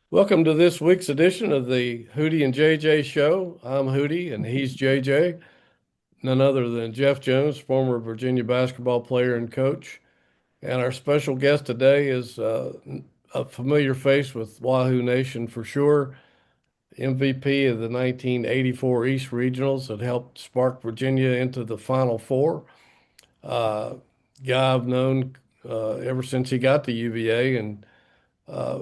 Welcome to this week's edition of the Hootie and JJ Show. I'm Hootie and he's JJ, none other than Jeff Jones, former Virginia basketball player and coach. And our special guest today is a familiar face with Wahoo Nation for sure, MVP of the 1984 East Regionals that helped spark Virginia into the Final Four. Uh, Guy I've known ever since he got to UVA and uh,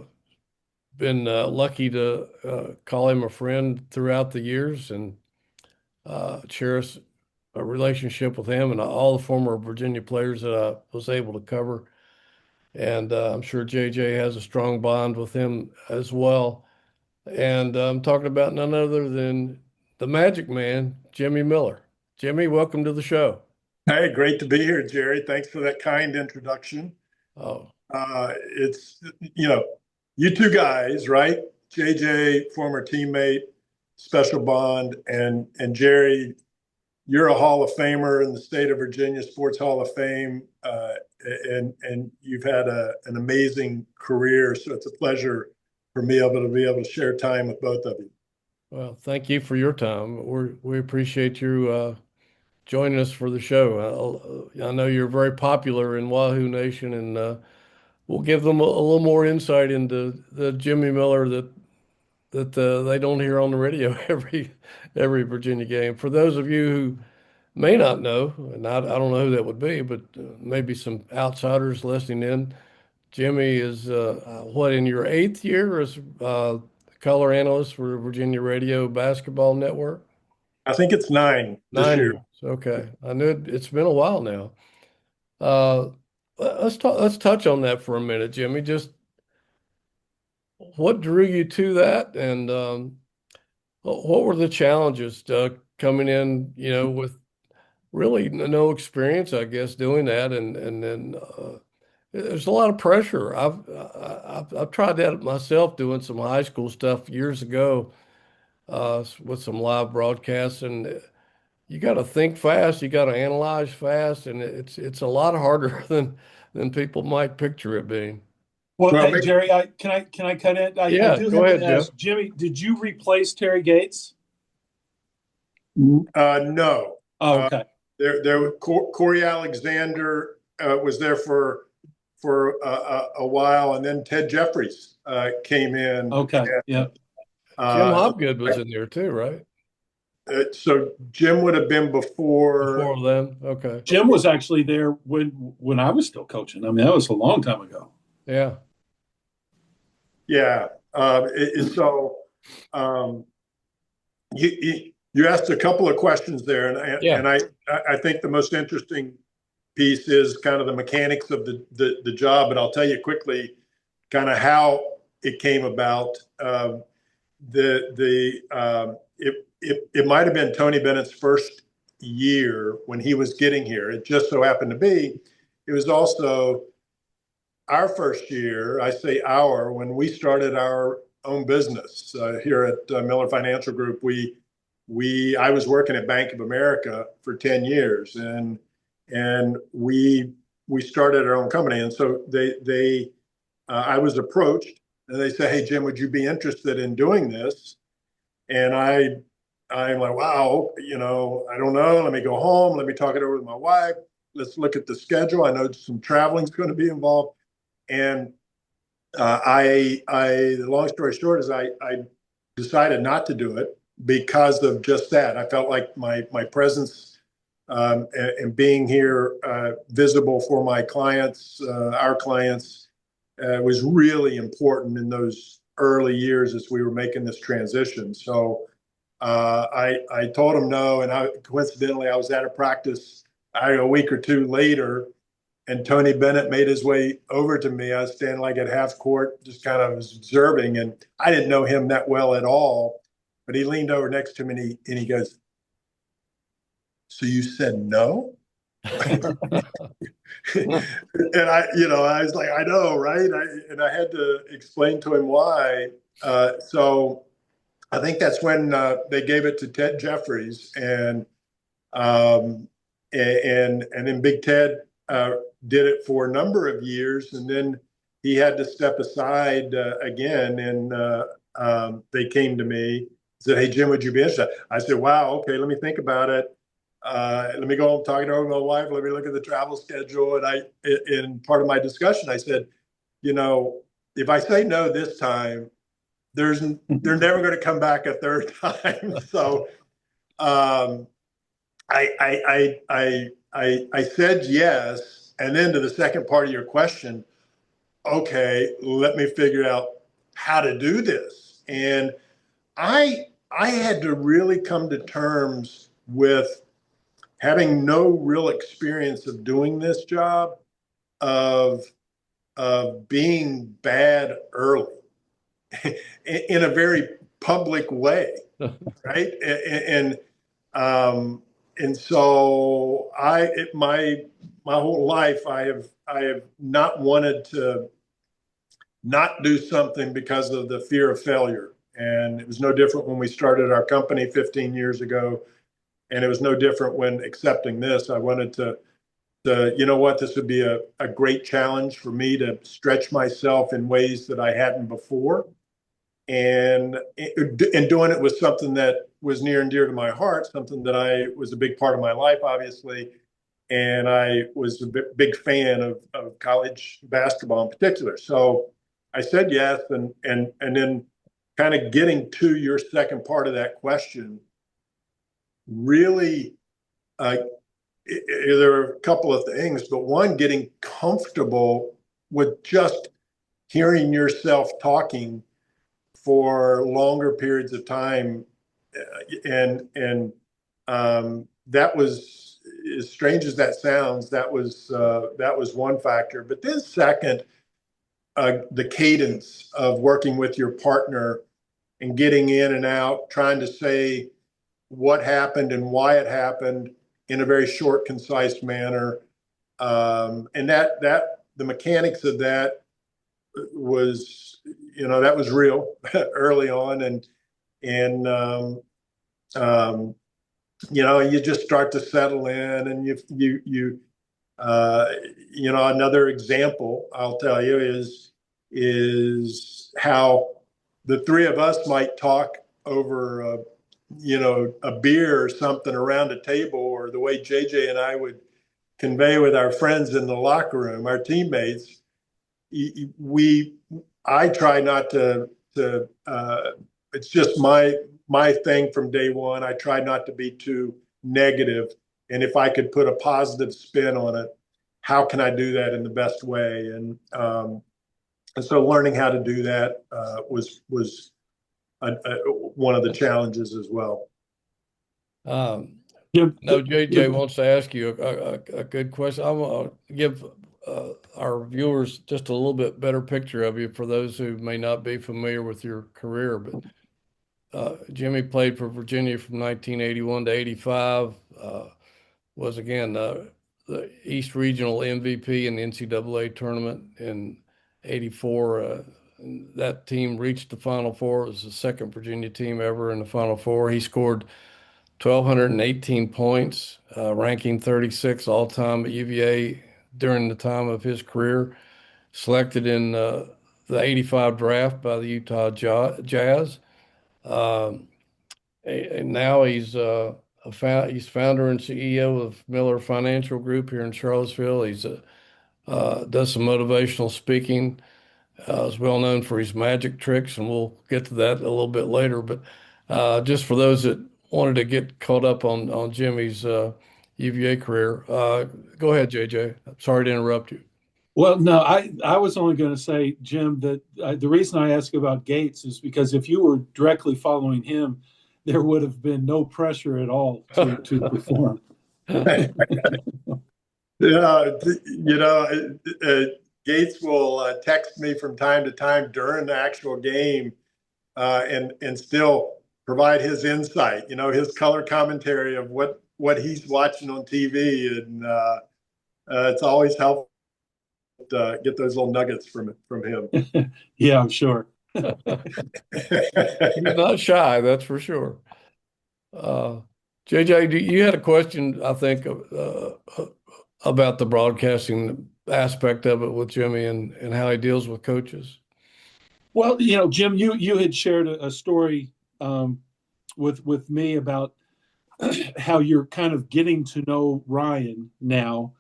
been lucky to call him a friend throughout the years and cherish a relationship with him and all the former Virginia players that I was able to cover. And I'm sure JJ has a strong bond with him as well. And I'm talking about none other than the Magic Man, Jimmy Miller. Jimmy, welcome to the show. Hey, great to be here, Jerry. Thanks for that kind introduction. Oh, It's, you know, you two guys, right? JJ, former teammate, special bond, and Jerry, you're a Hall of Famer in the state of Virginia, Sports Hall of Fame, and you've had an amazing career. So it's a pleasure for me to be able to share time with both of you. well, thank you for your time. We appreciate you joining us for the show. I know you're very popular in Wahoo Nation, and we'll give them a little more insight into the Jimmy Miller that they don't hear on the radio every Virginia game. For those of you who may not know, and I don't know who that would be, but maybe some outsiders listening in, Jimmy is what, in your eighth year as color analyst for Virginia Radio Basketball Network? I think it's 9 this 9 year. years. Okay, I knew it's been a while now. Uh, let's talk. Let's touch on that for a minute, Jimmy. Just what drew you to that, and what were the challenges coming in? With really no experience, I guess, doing that, and then there's a lot of pressure. I've tried that myself, doing some high school stuff years ago with some live broadcasts, and you got to think fast, you got to analyze fast, and it's a lot harder than people might picture it being. Well, Well, hey, Jerry, I cut in? I Yeah, do go have ahead, to Jeff. ask, Jimmy, did you replace Terry Gates? no. Oh, Uh, okay. Corey Alexander was there for a while, and then Ted Jeffries came in. Okay. Yeah. Jim Uh, Hopgood was in there too, right? so Jim would have been before. Before then, okay, Jim was actually there when I was still coaching. I mean, that was a long time ago. yeah, Yeah. So um, you asked a couple of questions there, yeah. and I think the most interesting piece is kind of the mechanics of the job, but I'll tell you quickly kind of how it came about. It might have been Tony Bennett's first year when he was getting here. It just so happened to be. It was also our first year. I say our when we started our own business here at Miller Financial Group. I was working at Bank of America for 10 years, and we started our own company. And so I was approached, and they said, "Hey, Jim, would you be interested in doing this?" And I'm like, "Wow, I don't know. Let me go home. Let me talk it over with my wife. Let's look at the schedule. I know some traveling is going to be involved." And the long story short is I decided not to do it because of just that. I felt like my presence and being here visible for my clients, our clients, was really important in those early years as we were making this transition. So I told him no, and coincidentally I was at a practice a week or two later, and Tony Bennett made his way over to me. I was standing like at half court, just kind of observing, and I didn't know him that well at all. But he leaned over next to me and he goes, "So you said no?" And I was like, "I know, right?" And I had to explain to him why. So I think that's when they gave it to Ted Jeffries, um, and then Big Ted did it for a number of years, and then he had to step aside again, and they came to me, said, "Hey, Jim, would you be interested?" I said, "Wow, okay, let me think about it. Let me go home, talk it over with my wife. Let me look at the travel schedule." And in part of my discussion, I said, if I say no this time, they're never going to come back a third time. So um, I said yes, and then to the second part of your question, okay, let me figure out how to do this. And I had to really come to terms with having no real experience of doing this job, of being bad early in a very public way, right? Um, and so my whole life I have not wanted to not do something because of the fear of failure. And it was no different when we started our company 15 years ago. And it was no different when accepting this. I wanted to this would be a great challenge for me to stretch myself in ways that I hadn't before. And doing it was something that was near and dear to my heart, something that I was a big part of my life, obviously. And I was a big fan of college basketball in particular. So I said yes, and then kind of getting to your second part of that question, really, there are a couple of things, but one, getting comfortable with just hearing yourself talking for longer periods of time, and that was, as strange as that sounds, that was one factor. But then second, the cadence of working with your partner and getting in and out, trying to say what happened and why it happened in a very short, concise manner, and that the mechanics of that was, that was real early on, and you just start to settle in, and another example I'll tell you is how the three of us might talk over a beer or something around a table, or the way JJ and I would convey with our friends in the locker room, our teammates. I try not to it's just my thing from day one. I try not to be too negative, and if I could put a positive spin on it, how can I do that in the best way? And so learning how to do that was one of the challenges as well. No, JJ wants to ask you a good question. I want to give our viewers just a little bit better picture of you for those who may not be familiar with your career. But Jimmy played for Virginia from 1981 to 85, was again the East Regional MVP in the NCAA tournament in 84. That team reached the Final Four. It was the second Virginia team ever in the Final Four. He scored 1,218 points, ranking 36 all time at UVA during the time of his career. Selected in the 85 draft by the Utah Jazz. Um, and now he's he's founder and CEO of Miller Financial Group here in Charlottesville. He's does some motivational speaking. Is well known for his magic tricks, and we'll get to that a little bit later. But just for those that wanted to get caught up on Jimmy's UVA career, go ahead, JJ. I'm sorry to interrupt you. Well, no, I was only going to say, Jim, that the reason I ask about Gates is because if you were directly following him, there would have been no pressure at all to perform. Gates will text me from time to time during the actual game, and still provide his insight, his color commentary of what he's watching on TV, and it's always helpful to get those little nuggets from him. Yeah, I'm sure. He's not shy, that's for sure. JJ, you had a question, I think, about the broadcasting aspect of it with Jimmy and how he deals with coaches. Well, Jim, you had shared a story with me about how you're kind of getting to know Ryan now,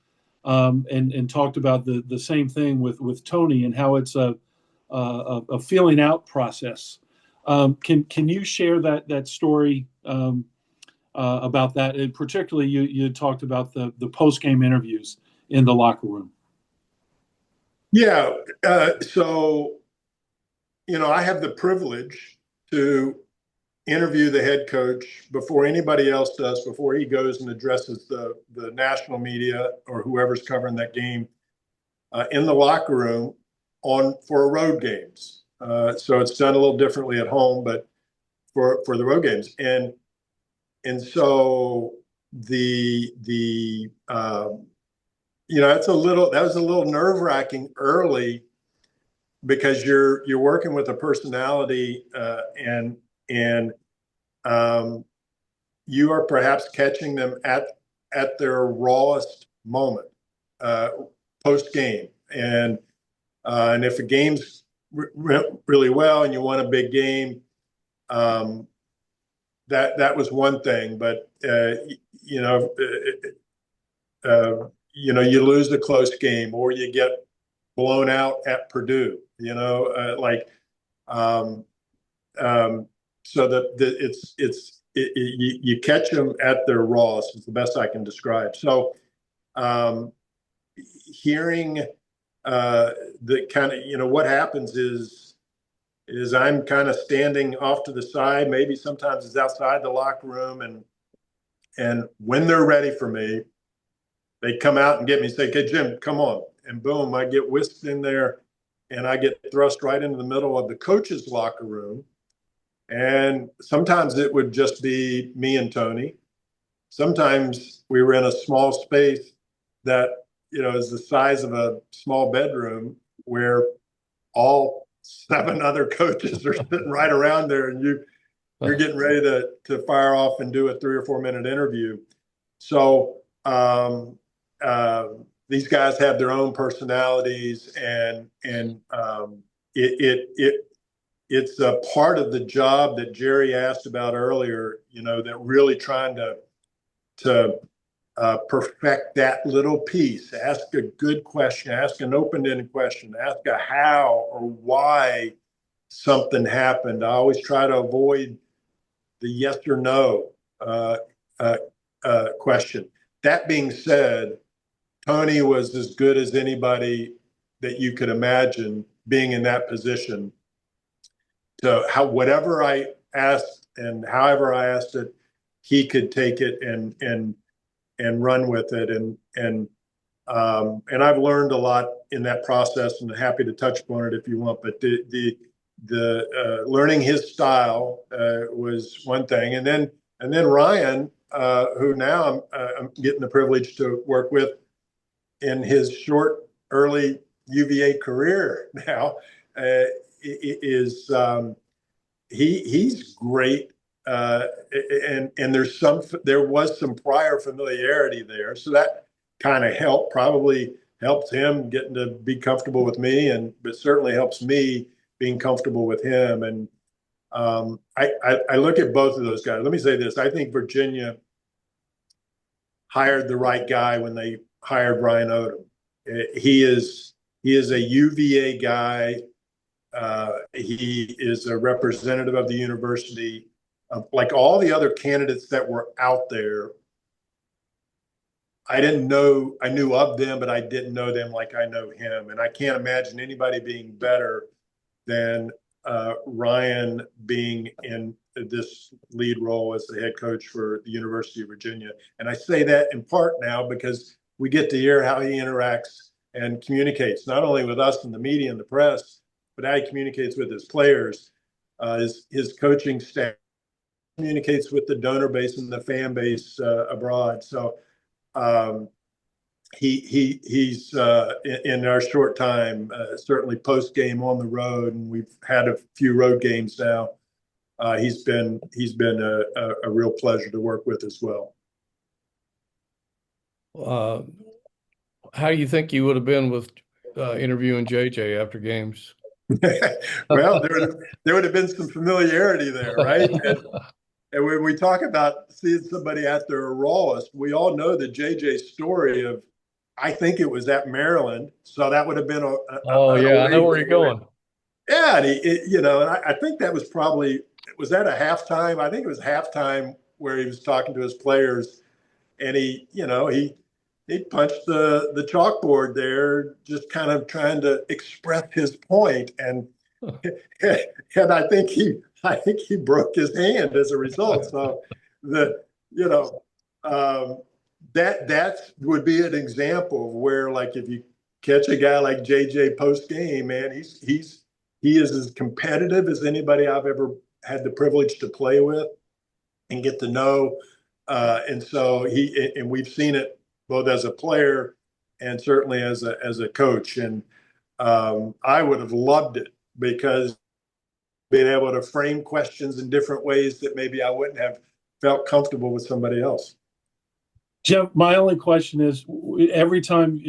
and talked about the same thing with Tony and how it's a feeling out process. Can you share that story about that? And particularly, you talked about the post game interviews in the locker room. Yeah. So, I have the privilege to interview the head coach before anybody else does, before he goes and addresses the national media or whoever's covering that game in the locker room for road games. So it's done a little differently at home, but for the road games. And so that was a little nerve-wracking early because you're working with a personality and you are perhaps catching them at their rawest moment post game, and if a game's really well and you won a big game, that was one thing, but you lose a close game or you get blown out at Purdue, so that you catch them at their rawest is the best I can describe. So hearing the kind of, what happens is I'm kind of standing off to the side, maybe sometimes it's outside the locker room, and when they're ready for me, they come out and get me and say, "Okay, Jim, come on." And boom, I get whisked in there and I get thrust right into the middle of the coach's locker room. And sometimes it would just be me and Tony. Sometimes we were in a small space that, is the size of a small bedroom where all 7 other coaches are sitting right around there, and you're getting ready to fire off and do a 3 or 4 minute interview. So these guys have their own personalities, and it's a part of the job that Jerry asked about earlier. That really trying to perfect that little piece. Ask a good question. Ask an open-ended question. Ask a how or why something happened. I always try to avoid the yes or no question. That being said, Tony was as good as anybody that you could imagine being in that position. So whatever I asked and however I asked it, he could take it and run with it. And I've learned a lot in that process, and happy to touch upon it if you want. But the learning his style was one thing, and then Ryan, who now I'm getting the privilege to work with in his short early UVA career now, is he's great, and there was some prior familiarity there, so that kind of probably helped him getting to be comfortable with me, but certainly helps me being comfortable with him. And I look at both of those guys. Let me say this: I think Virginia hired the right guy when they hired Ryan Odom. He is a UVA guy. He is a representative of the university. Like all the other candidates that were out there, I knew of them, but I didn't know them like I know him. And I can't imagine anybody being better than Ryan being in this lead role as the head coach for the University of Virginia. And I say that in part now because we get to hear how he interacts and communicates, not only with us and the media and the press, but how he communicates with his players, his coaching staff, communicates with the donor base and the fan base abroad. So he's in our short time, certainly post game on the road, and we've had a few road games now. He's been a real pleasure to work with as well. how do you think you would have been with interviewing JJ after games? Well, there would have been some familiarity there, right? And when we talk about seeing somebody at their rawest, we all know the JJ story of, I think it was at Maryland. So that would have been Oh an yeah, I away know where you're game. going. Yeah, and and I think that was probably, was that a halftime? I think it was halftime where he was talking to his players, and he punched the chalkboard there, just kind of trying to express his point, and and I think he broke his hand as a result. So the you know that would be an example of where, like, if you catch a guy like JJ post game, man, he is as competitive as anybody I've ever had the privilege to play with and get to know. And so we've seen it both as a player and certainly as a coach. And I would have loved it, because being able to frame questions in different ways that maybe I wouldn't have felt comfortable with somebody else. Jeff, my only question is, every time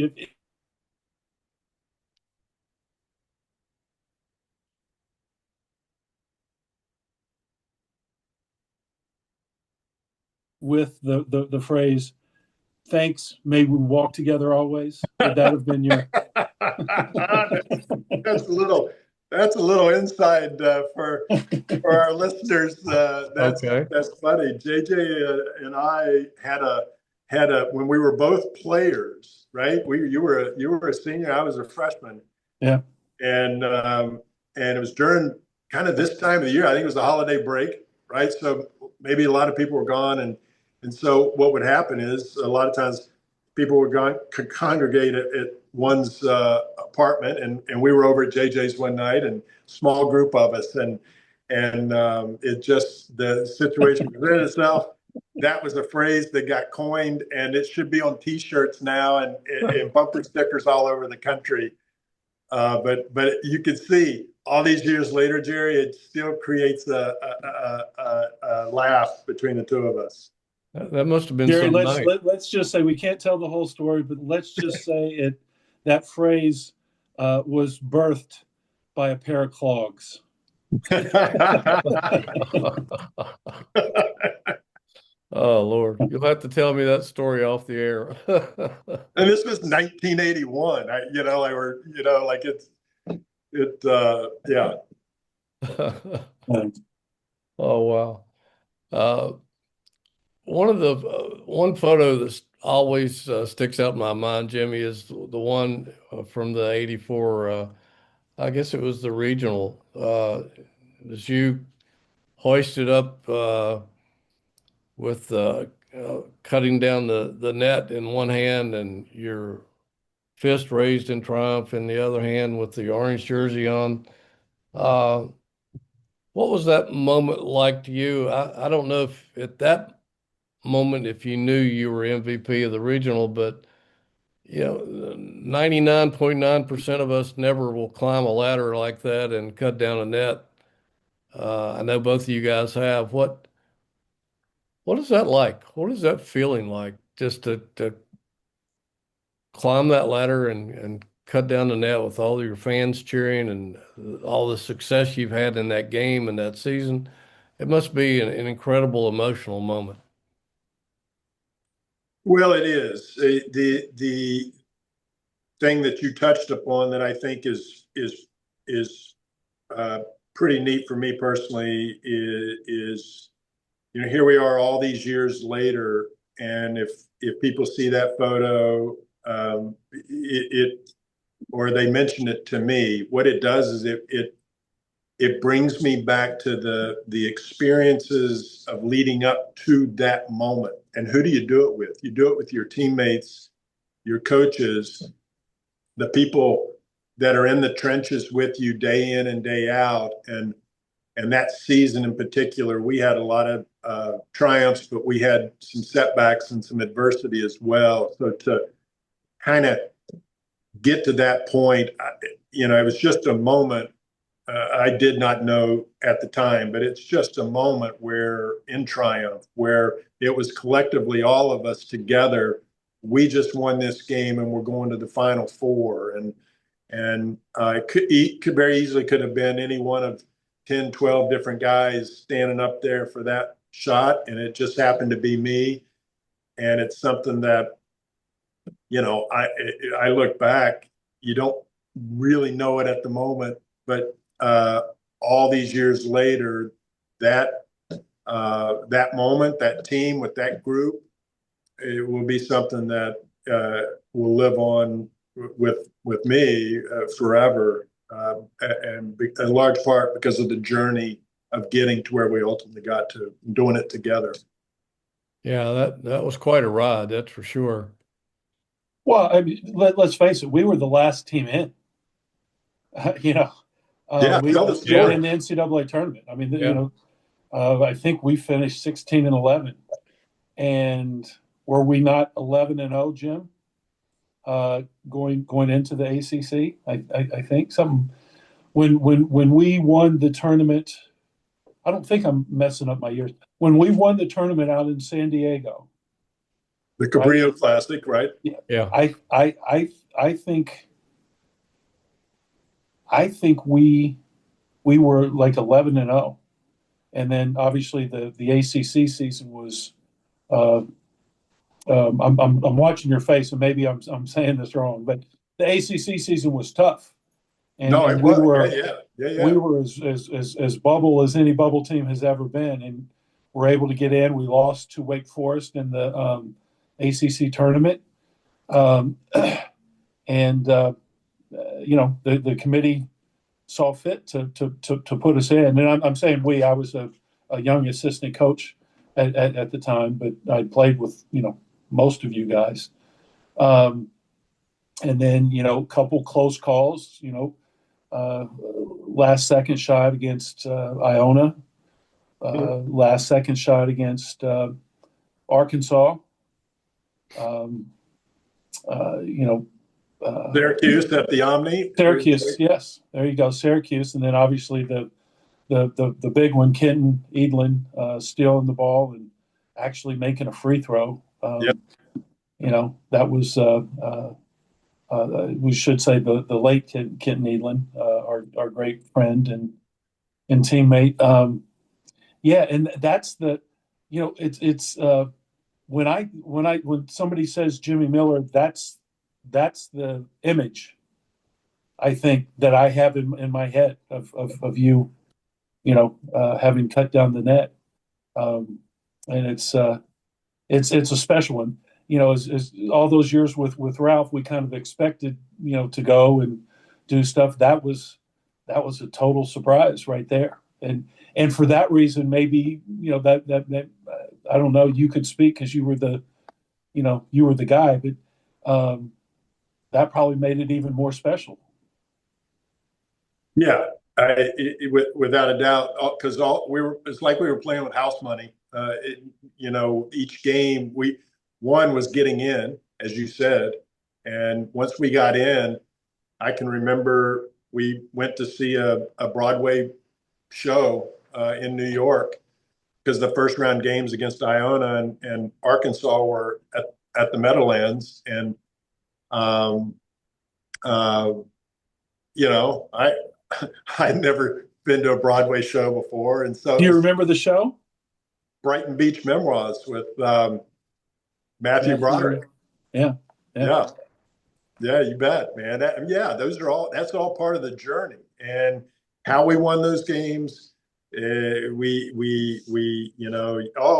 with the phrase, thanks, may we walk together always, would that have been your that's a little that's a little inside for our listeners. Okay. That's funny. JJ and I had a when we were both players, right? You were a senior, I was a freshman, yeah. And it was during kind of this time of the year. I think it was the holiday break, right? So maybe a lot of people were gone, and so what would happen is, a lot of times people could congregate at one's apartment, and we were over at JJ's one night, and small group of us, and it just, the situation presented itself. That was a phrase that got coined, and it should be on T-shirts now and bumper stickers all over the country. But you can see all these years later, Jerry, it still creates a laugh between the two of us. That must have been Gary, some night. let's just say, we can't tell the whole story, but let's just say that phrase was birthed by a pair of clogs. Oh Lord, you'll have to tell me that story off the air. And this was 1981. Like yeah. Oh wow. Uh, one photo that always sticks out in my mind, Jimmy, is the one from the '84. I guess it was the regional. As you hoisted up with cutting down the net in one hand and your fist raised in triumph in the other hand with the orange jersey on. Uh, what was that moment like to you? I don't know if at that moment if you knew you were MVP of the regional, but 99.9% of us never will climb a ladder like that and cut down a net. I know both of you guys have. What is that like? What is that feeling like, just to climb that ladder and cut down the net with all your fans cheering and all the success you've had in that game and that season? It must be an incredible emotional moment. Well, it is. The thing that you touched upon that I think is uh, pretty neat for me personally is, here we are all these years later, and if people see that photo, it or they mention it to me, what it does is it brings me back to the experiences of leading up to that moment. And who do you do it with? You do it with your teammates, your coaches, the people that are in the trenches with you day in and day out. And that season in particular, we had a lot of triumphs, but we had some setbacks and some adversity as well. So to kind of get to that point, it was just a moment. I did not know at the time, but it's just a moment where, in triumph, where it was collectively all of us together we just won this game and we're going to the Final Four. And it could very easily could have been any one of 10, 12 different guys standing up there for that shot. And it just happened to be me. And it's something that, I look back, you don't really know it at the moment, but all these years later, that moment, that team with that group, it will be something that will live on with me forever, and in large part because of the journey of getting to where we ultimately got to, doing it together. Yeah, that was quite a ride, that's for sure. Well, I mean, let's face it, we were the last team in. You know, Yeah, we tell the got story. in the NCAA tournament. I mean, Yeah. I think we finished 16-11, and were we not 11-0, Jim? Going into the ACC, I think something when we won the tournament. I don't think I'm messing up my years. When we won the tournament out in San Diego, The right? Cabrillo Classic, right? Yeah, Yeah. I think we were like 11-0, and then obviously the ACC season was. I'm watching your face, and maybe I'm saying this wrong, but the ACC season was tough, and No, it and we was. were Yeah. we were as bubble as any bubble team has ever been, and we're able to get in. We lost to Wake Forest in the ACC tournament, um, and the committee saw fit to put us in. And I'm saying we. I was a young assistant coach at the time, but I played with most of you guys. And then a couple close calls. Last second shot against Iona. Last second shot against Arkansas. Um, you know, Syracuse at the Omni. Syracuse, yes, there you go, Syracuse, and then obviously the big one, Kenton Edlin, stealing the ball and actually making a free throw. Yep. That was we should say the late Kenton Edlin, our great friend and teammate. Yeah, and that's it's when somebody says Jimmy Miller, that's the image I think that I have in my head of you, having cut down the net, and it's a special one. As all those years with Ralph, we kind of expected to go and do stuff. That was a total surprise right there, and for that reason, maybe that I don't know. You could speak because you were the guy, but that probably made it even more special. Yeah, without a doubt, because it's like we were playing with house money. Each game one was getting in, as you said, and once we got in, I can remember we went to see a Broadway show in New York because the first round games against Iona and Arkansas were at the Meadowlands, and um, uh, I I'd never been to a Broadway show before, and so Do it you was remember the show? Brighton Beach Memoirs with Matthew Matthew, Broderick. yeah, yeah. Yeah, yeah, you bet, man. Yeah, that's all part of the journey, and how we won those games. Oh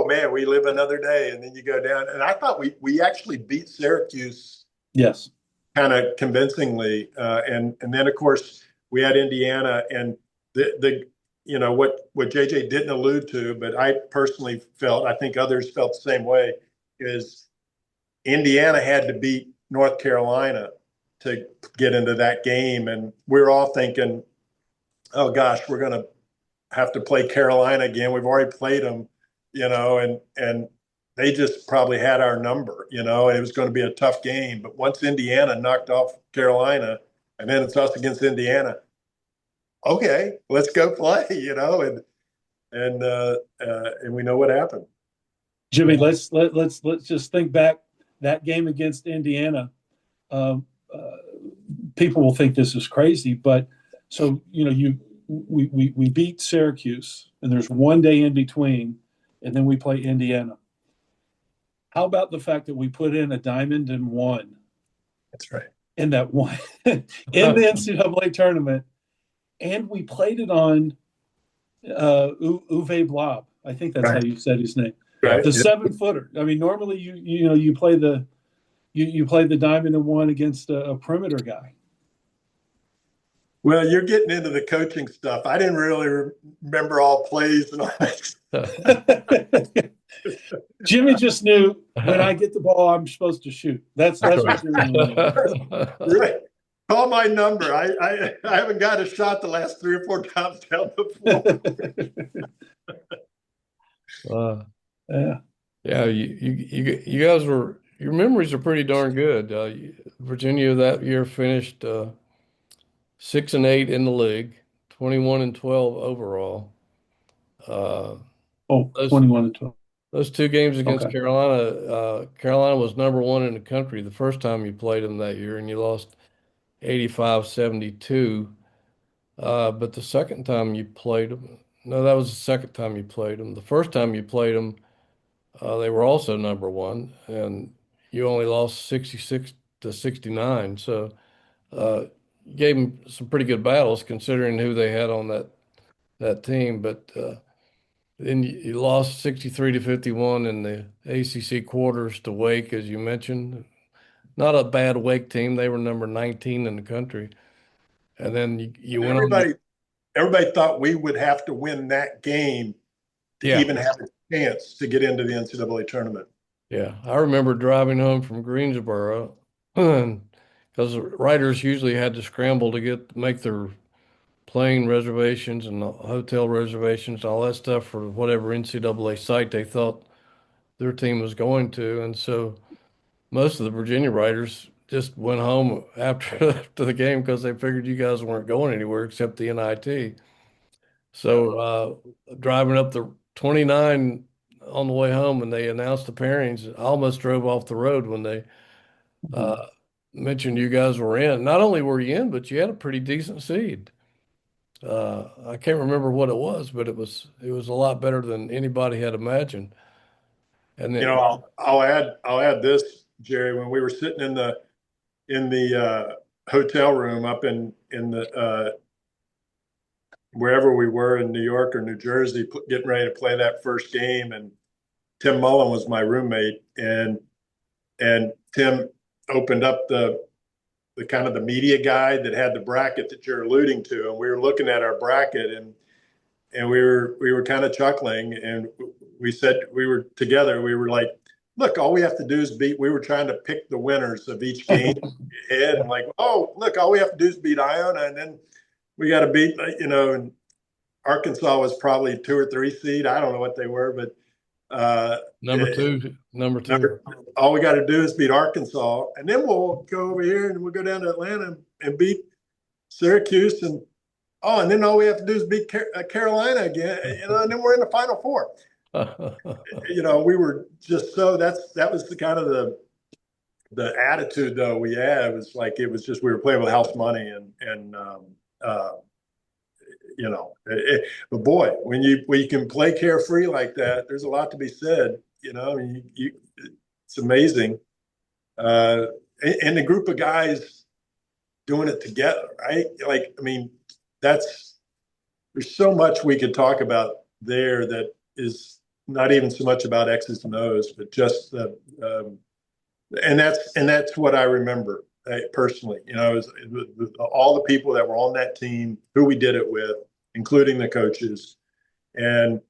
man, we live another day, and then you go down. And I thought we actually beat Syracuse Yes. kind of convincingly, and then of course we had Indiana, and the what JJ didn't allude to, but I personally felt, I think others felt the same way, is Indiana had to beat North Carolina to get into that game, and we're all thinking, oh gosh, we're going to have to play Carolina again. We've already played them, and they just probably had our number, and it was going to be a tough game. But once Indiana knocked off Carolina, and then it's us against Indiana, okay, let's go play, and we know what happened. Jimmy, let's just think back that game against Indiana, um, people will think this is crazy, but so we beat Syracuse, and there's one day in between, and then we play Indiana. How about the fact that we put in a diamond and one That's right. in that one in the NCAA tournament, and we played it on Uwe Blob. I think that's how you said his name. Right. The 7-footer. I mean, normally you play the diamond and one against a perimeter guy. Well, you're getting into the coaching stuff. I didn't really remember all plays and all that. Jimmy just knew when I get the ball, I'm supposed to shoot. That's what you're Right. Call my number. I haven't got a shot the last 3 or 4 times down the floor. Yeah. Yeah, you guys were, your memories are pretty darn good. Virginia that year finished 6-8 in the league, 21-12 overall. 21-12. Those 2 games against Carolina, Carolina was #1 in the country the first time you played them that year, and you lost 85-72. But the second time you played them, no, that was the second time you played them. The first time you played them, they were also #1, and you only lost 66-69. So you gave them some pretty good battles considering who they had on that team. But then you lost 63-51 in the ACC quarters to Wake, as you mentioned. Not a bad Wake team. They were number 19 in the country. And then you went on. Everybody thought we would have to win that game to even have a chance to get into the NCAA tournament. Yeah, I remember driving home from Greensboro because writers usually had to scramble to make their plane reservations and hotel reservations, all that stuff for whatever NCAA site they thought their team was going to. And so most of the Virginia writers just went home after the game because they figured you guys weren't going anywhere except the NIT. So driving up the 29 on the way home when they announced the pairings, I almost drove off the road when they mentioned you guys were in. Not only were you in, but you had a pretty decent seed. I can't remember what it was, but it was a lot better than anybody had imagined. And then, I'll add this, Jerry. When we were sitting in the hotel room up in the wherever we were in New York or New Jersey, getting ready to play that first game, and Tim Mullen was my roommate, and Tim opened up the kind of the media guide that had the bracket that you're alluding to, and we were looking at our bracket, and we were kind of chuckling, and we said, we were together, we were like, look, all we have to do is beat. We were trying to pick the winners of each game, and like, oh, look, all we have to do is beat Iona, and then we got to beat, and Arkansas was probably 2 or 3 seed. I don't know what they were, but number two. All we got to do is beat Arkansas, and then we'll go over here and we'll go down to Atlanta and beat Syracuse, and then all we have to do is beat Carolina again, and then we're in the Final Four. We were just that was the kind of the attitude though we had. It was like it was just we were playing with house money, but boy, when you can play carefree like that, there's a lot to be said. It's amazing, and the group of guys doing it together, right? There's so much we could talk about there that is not even so much about X's and O's, but just and that's what I remember personally. All the people that were on that team, who we did it with, including the coaches, and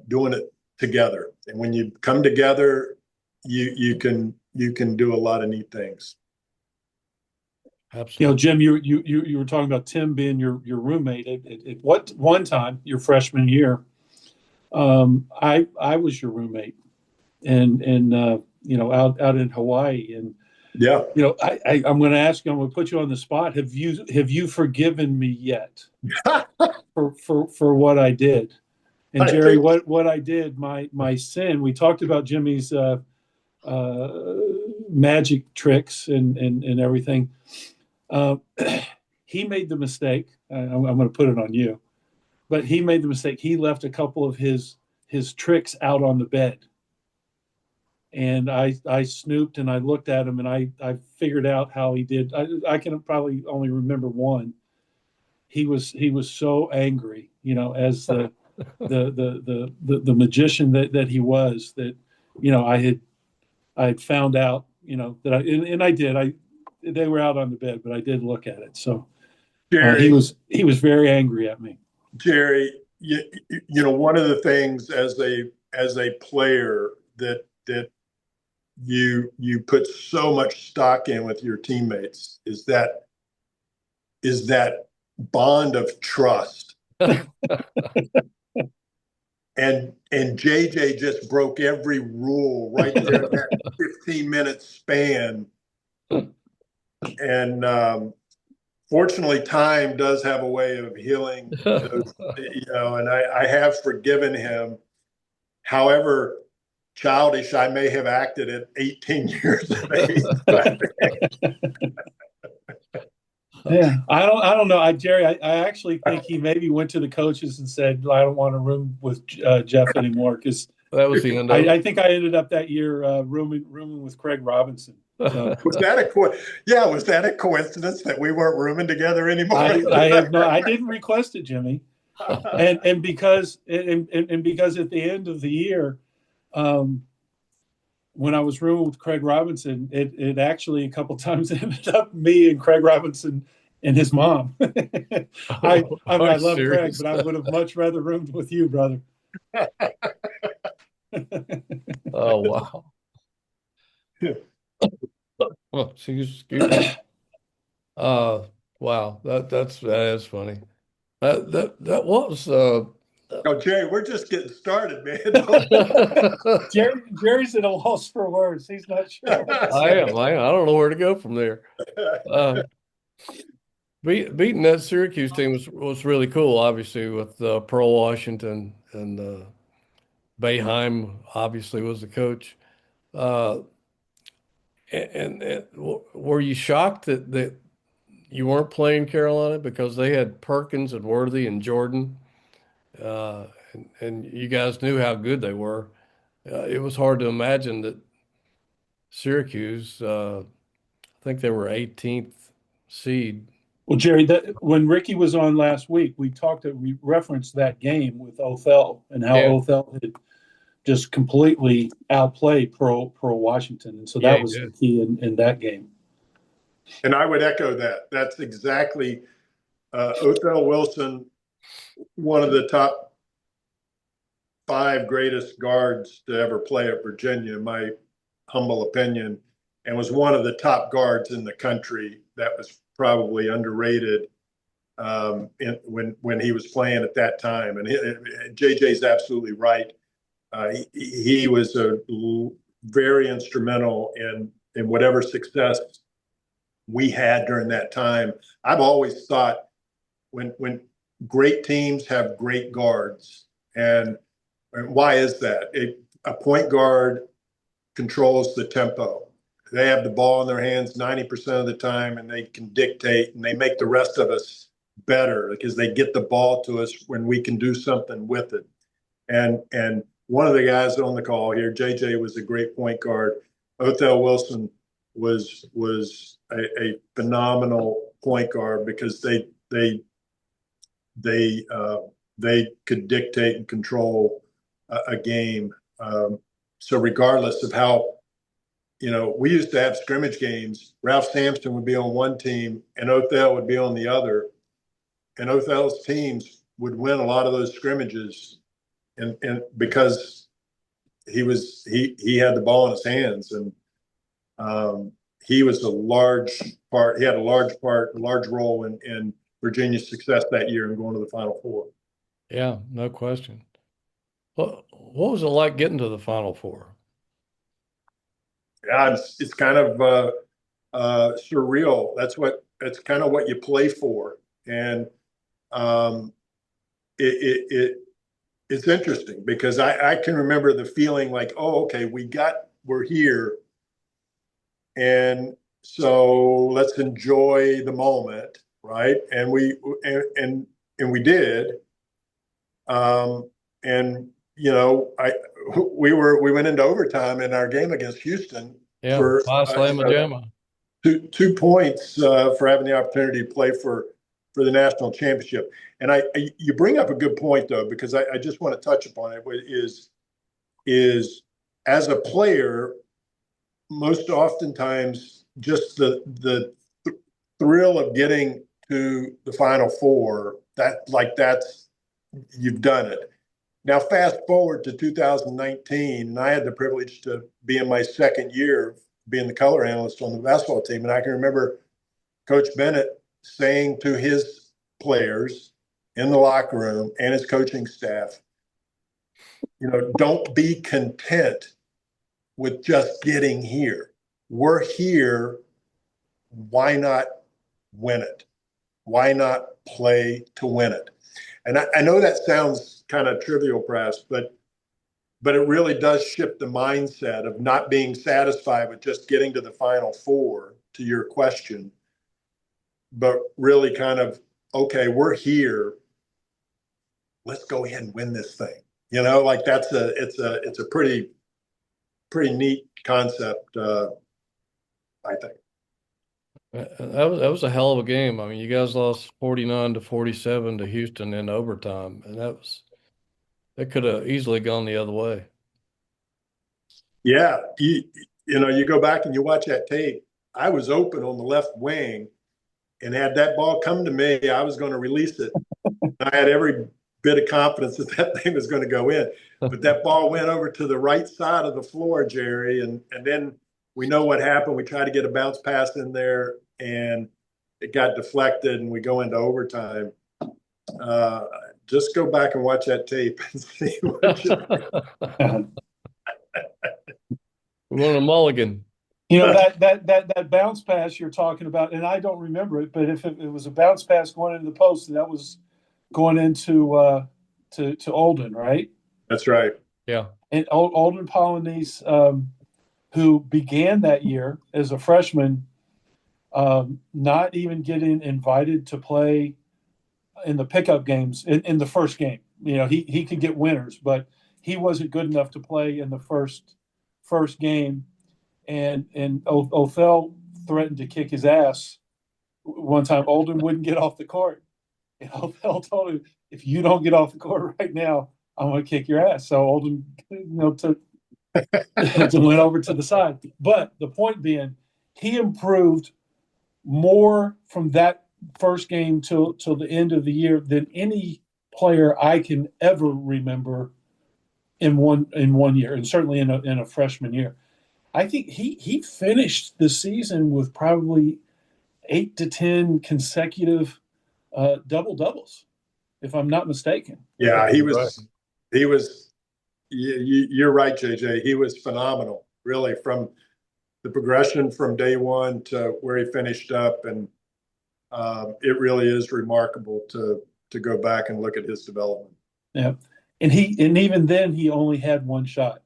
doing it together. And when you come together, you can do a lot of neat things. Absolutely. Jim, you were talking about Tim being your roommate. At one time, your freshman year, I was your roommate, and out in Hawaii, and yeah, I'm going to ask you. I'm going to put you on the spot. Have you forgiven me yet for what I did? And Jerry, what I did, my sin. We talked about Jimmy's magic tricks and everything. Uh, he made the mistake. I'm going to put it on you, but he made the mistake. He left a couple of his tricks out on the bed, and I snooped and I looked at him and I figured out how he did. I can probably only remember one. He was so angry, as the magician that he was, that I had found out, that I did. They were out on the bed, but I did look at it. So he Jerry, was very angry at me. Jerry, one of the things as a player that you put so much stock in with your teammates is that bond of trust. And JJ just broke every rule right there in that 15-minute span. And fortunately, time does have a way of healing those, and I have forgiven him. However childish I may have acted at 18 years of age. Yeah, I don't know. Jerry, I actually think he maybe went to the coaches and said, "I don't want to room with Jeff anymore," because That was the end of it. I think I ended up that year rooming with Craig Robinson. So. Was that a coincidence that we weren't rooming together anymore? I didn't request it, Jimmy, and because at the end of the year, when I was rooming with Craig Robinson, it actually a couple times ended up me and Craig Robinson and his mom. I love Craig, but I would have much rather roomed with you, brother. Oh, wow. Oh, excuse me. Wow, that is funny. That was Oh, Jerry, we're just getting started, man. Jerry's at a loss for words. He's not sure. I am. I don't know where to go from there. Beating that Syracuse team was really cool, obviously, with Pearl Washington and Boeheim obviously was the coach. And were you shocked that you weren't playing Carolina because they had Perkins and Worthy and Jordan, and you guys knew how good they were? It was hard to imagine that Syracuse, I think they were 18th seed. Well, Jerry, when Ricky was on last week, we referenced that game with Othell and how Othell had just completely outplayed Pearl Washington, and so that was the key in that game. And I would echo that. That's exactly Othell Wilson, one of the top 5 greatest guards to ever play at Virginia, in my humble opinion, and was one of the top guards in the country. That was probably underrated when he was playing at that time. And JJ's absolutely right. He was very instrumental in whatever success we had during that time. I've always thought when great teams have great guards, and why is that? A point guard controls the tempo. They have the ball in their hands 90% of the time, and they can dictate, and they make the rest of us better because they get the ball to us when we can do something with it. And one of the guys on the call here, JJ, was a great point guard. Othell Wilson was a phenomenal point guard because they could dictate and control a game. So regardless of how, we used to have scrimmage games. Ralph Sampson would be on one team and Othell would be on the other. And Othell's teams would win a lot of those scrimmages, and because he had the ball in his hands, and he was a large part. He had a large role in Virginia's success that year and going to the Final Four. Yeah, no question. What was it like getting to the Final Four? Yeah, it's kind of surreal. That's kind of what you play for, and it's interesting because I can remember the feeling like, oh, okay, we got we're here. And so let's enjoy the moment, right? And we did. And we went into overtime in our game against Houston Yeah, for by Slamma Jamma. 2 points for having the opportunity to play for the national championship. And you bring up a good point though, because I just want to touch upon it. Is as a player, most oftentimes just the thrill of getting to the Final Four, that's you've done it. Now fast forward to 2019, and I had the privilege to be in my second year being the color analyst on the basketball team, and I can remember Coach Bennett saying to his players in the locker room and his coaching staff, don't be content with just getting here. We're here. Why not win it? Why not play to win it? And I know that sounds kind of trivial, Press, but it really does shift the mindset of not being satisfied with just getting to the Final Four, to your question, but really kind of, okay, we're here. Let's go ahead and win this thing. Like it's a pretty neat concept, I think. That was a hell of a game. I mean, you guys lost 49-47 to Houston in overtime, and that could have easily gone the other way. Yeah, you go back and you watch that tape. I was open on the left wing, and had that ball come to me, I was going to release it. I had every bit of confidence that thing was going to go in, but that ball went over to the right side of the floor, Jerry, and then we know what happened. We tried to get a bounce pass in there, and it got deflected, and we go into overtime. Just go back and watch that tape and see what We're going to Mulligan. That bounce pass you're talking about, and I don't remember it, but if it was a bounce pass going into the post, that was going into to Olden, right? That's right. Yeah. And Olden Polynice, who began that year as a freshman, not even getting invited to play in the pickup games in the first game. He could get winners, but he wasn't good enough to play in the first game. And Othell threatened to kick his ass one time. Olden wouldn't get off the court. And Othell told him, if you don't get off the court right now, I'm going to kick your ass. So Olden, went over to the side. But the point being, he improved more from that first game till the end of the year than any player I can ever remember in one year, and certainly in a freshman year. I think he finished the season with probably 8 to 10 consecutive double doubles, if I'm not mistaken. Yeah, he was. You're right, JJ. He was phenomenal, really, from the progression from day one to where he finished up, and it really is remarkable to go back and look at his development. Yeah, and even then he only had one shot.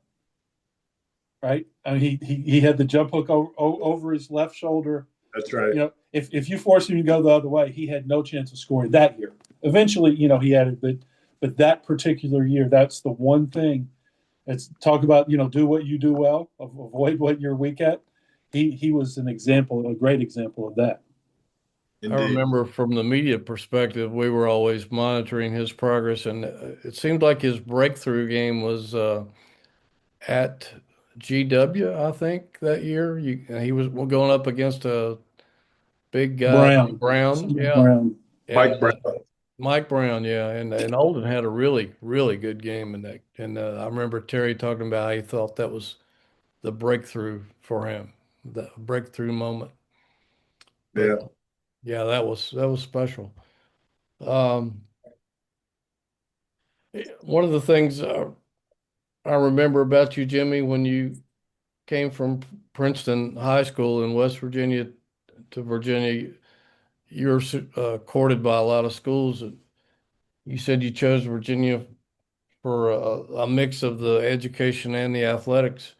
Right? I mean, he had the jump hook over his left shoulder. That's right. If you force him to go the other way, he had no chance of scoring that year. Eventually, he had it, but that particular year, that's the one thing. It's talk about do what you do well, avoid what you're weak at. He was an example, a great example of that. Indeed. I remember from the media perspective, we were always monitoring his progress, and it seemed like his breakthrough game was at GW, I think, that year. He was going up against a big guy, Brown. Yeah. Brown. Mike Brown. Mike Brown, yeah. And Olden had a really, really good game in that. And I remember Terry talking about how he thought that was the breakthrough for him, the breakthrough moment. But, yeah, that was special. One of the things I remember about you, Jimmy, when you came from Princeton High School in West Virginia to Virginia, you were courted by a lot of schools. You said you chose Virginia for a mix of the education and the athletics.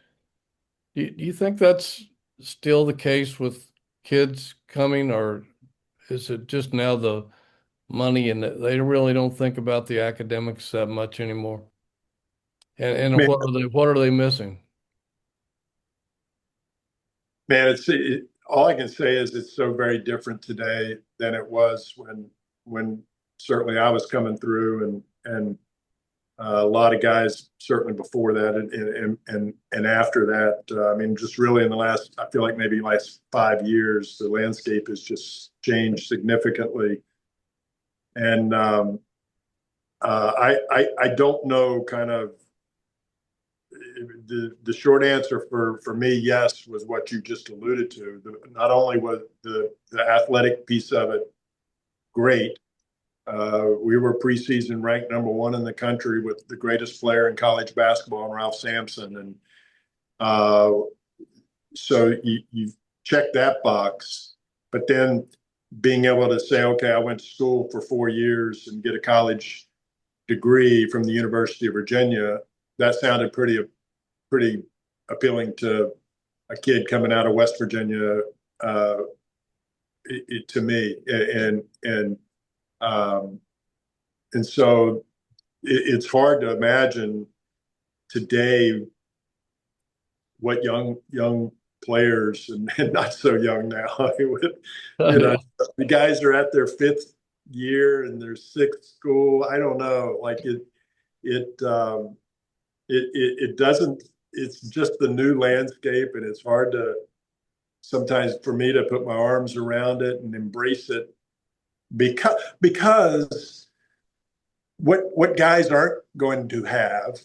Do you think that's still the case with kids coming, or is it just now the money and they really don't think about the academics that much anymore? And Man, what are they missing? man, all I can say is it's so very different today than it was when certainly I was coming through, and a lot of guys certainly before that, and after that. I mean, just really in the last, I feel like maybe last 5 years, the landscape has just changed significantly. And I don't know kind of the short answer for me, yes, was what you just alluded to. Not only was the athletic piece of it great, we were preseason ranked #1 in the country with the greatest player in college basketball, Ralph Sampson, and uh, so you check that box. But then being able to say, okay, I went to school for 4 years and get a college degree from the University of Virginia, that sounded pretty appealing to a kid coming out of West Virginia, to me, um, and so it's hard to imagine today what young players and not so young now. Yeah. The guys are at their 5th year and their 6th school. I don't know, like it it doesn't. It's just the new landscape, and it's hard to sometimes for me to put my arms around it and embrace it because what guys aren't going to have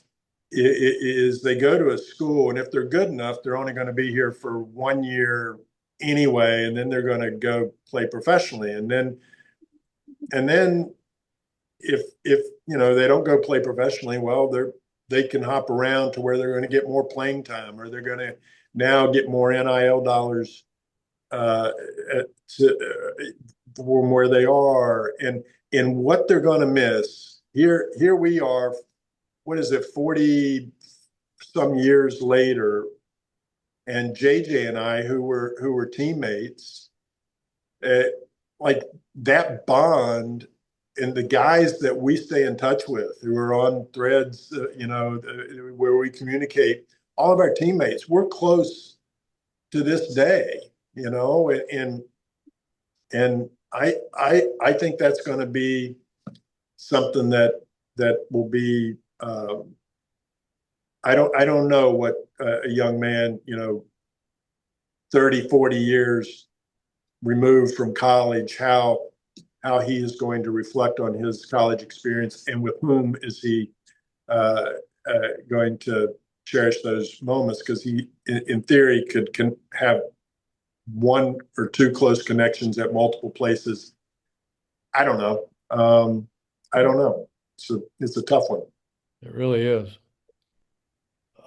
is they go to a school, and if they're good enough, they're only going to be here for 1 year anyway, and then they're going to go play professionally, and then if they don't go play professionally, well, they can hop around to where they're going to get more playing time, or they're going to now get more NIL dollars from where they are, and what they're going to miss. Here we are. What is it? 40 some years later, and JJ and I, who were teammates, uh, like that bond, and the guys that we stay in touch with, who are on threads, where we communicate, all of our teammates, we're close to this day, and I think that's going to be something that will be. I don't know what a young man, 30, 40 years removed from college, how he is going to reflect on his college experience, and with whom is he uh, going to cherish those moments, because he, in theory, can have one or two close connections at multiple places. I don't know. I don't know. It's a tough one. It really is.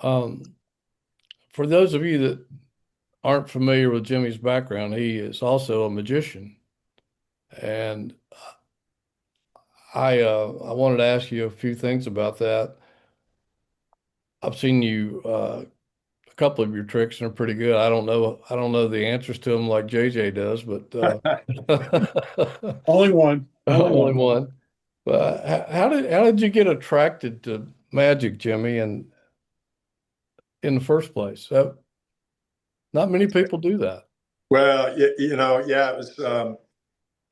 Um, for those of you that aren't familiar with Jimmy's background, he is also a magician. And I wanted to ask you a few things about that. I've seen you a couple of your tricks and are pretty good. I don't know the answers to them like JJ does, but Only one. only one. But how did you get attracted to magic, Jimmy, and in the first place? Not many people do that. Well, yeah, it was.